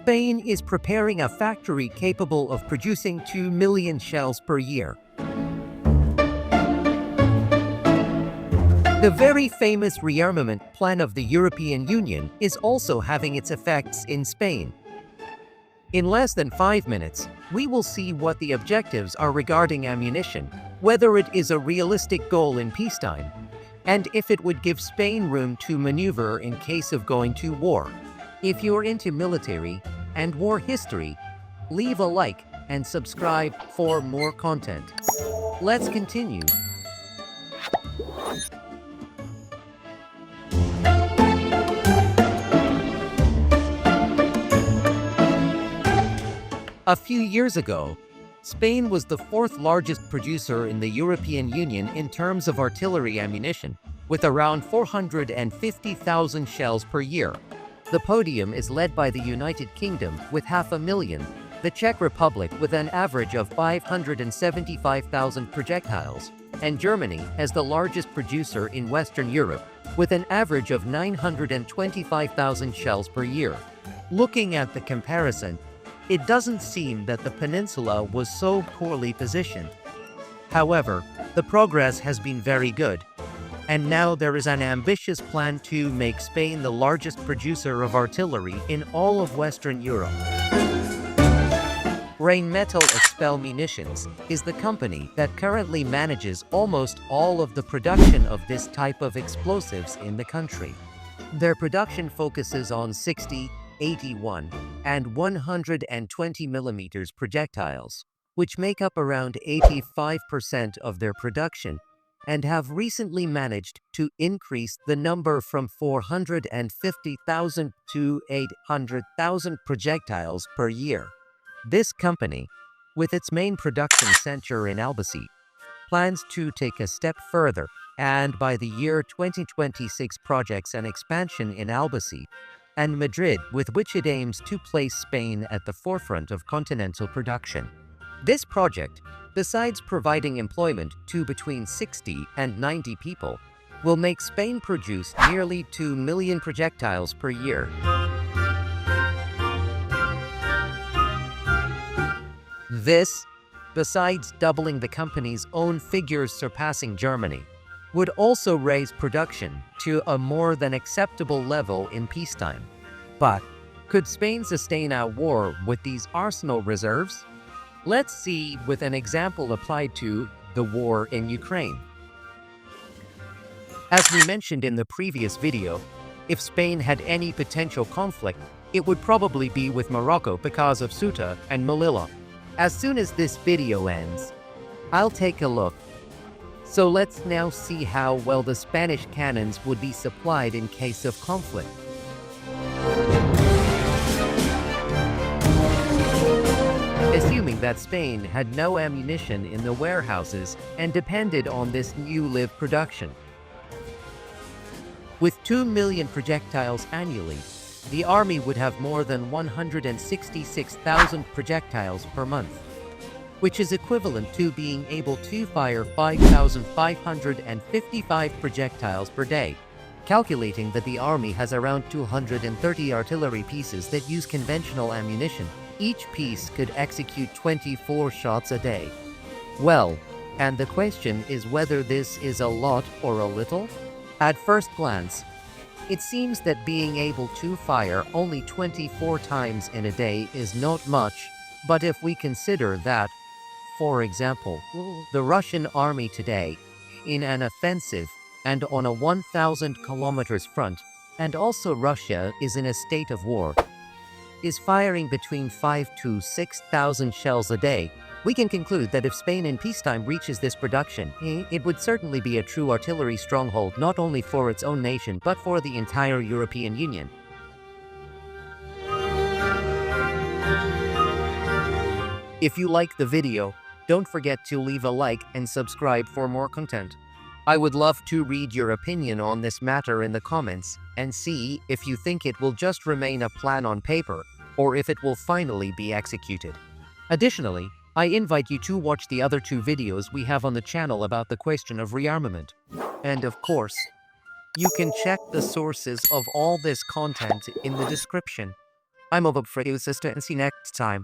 Spain is preparing a factory capable of producing 2 million shells per year. The very famous rearmament plan of the European Union is also having its effects in Spain. In less than 5 minutes, we will see what the objectives are regarding ammunition, whether it is a realistic goal in peacetime, and if it would give Spain room to maneuver in case of going to war. If you're into military and war history, leave a like and subscribe for more content. Let's continue. A few years ago, Spain was the fourth largest producer in the European Union in terms of artillery ammunition, with around 450,000 shells per year. The podium is led by the United Kingdom with 500,000, the Czech Republic with an average of 575,000 projectiles, and Germany as the largest producer in Western Europe, with an average of 925,000 shells per year. Looking at the comparison, it doesn't seem that the peninsula was so poorly positioned. However, the progress has been very good, and now there is an ambitious plan to make Spain the largest producer of artillery in all of Western Europe. Rheinmetall Expel Munitions is the company that currently manages almost all of the production of this type of explosives in the country. Their production focuses on 60, 81, and 120 mm projectiles, which make up around 85% of their production, and have recently managed to increase the number from 450,000 to 800,000 projectiles per year. This company, with its main production center in Albacete, plans to take a step further, and by the year 2026 projects an expansion in Albacete and Madrid, with which it aims to place Spain at the forefront of continental production. This project, besides providing employment to between 60 and 90 people, will make Spain produce nearly 2 million projectiles per year. This, besides doubling the company's own figures surpassing Germany, would also raise production to a more than acceptable level in peacetime. But could Spain sustain a war with these arsenal reserves? Let's see with an example applied to the war in Ukraine. As we mentioned in the previous video, if Spain had any potential conflict, it would probably be with Morocco because of Ceuta and Melilla. As soon as this video ends, I'll take a look. So let's now see how well the Spanish cannons would be supplied in case of conflict. Assuming that Spain had no ammunition in the warehouses and depended on this new live production. With 2 million projectiles annually, the army would have more than 166,000 projectiles per month, which is equivalent to being able to fire 5,555 projectiles per day, calculating that the army has around 230 artillery pieces that use conventional ammunition. Each piece could execute 24 shots a day. Well, and the question is whether this is a lot or a little? At first glance, it seems that being able to fire only 24 times in a day is not much, but if we consider that, for example, the Russian army today, in an offensive and on a 1,000 kilometers front, and also Russia is in a state of war, is firing between 5,000 to 6,000 shells a day, we can conclude that if Spain in peacetime reaches this production, it would certainly be a true artillery stronghold not only for its own nation but for the entire European Union. If you like the video, don't forget to leave a like and subscribe for more content. I would love to read your opinion on this matter in the comments and see if you think it will just remain a plan on paper or if it will finally be executed. Additionally, I invite you to watch the other 2 videos we have on the channel about the question of rearmament. And of course, you can check the sources of all this content in the description. I'm over for you, sister, and see you next time.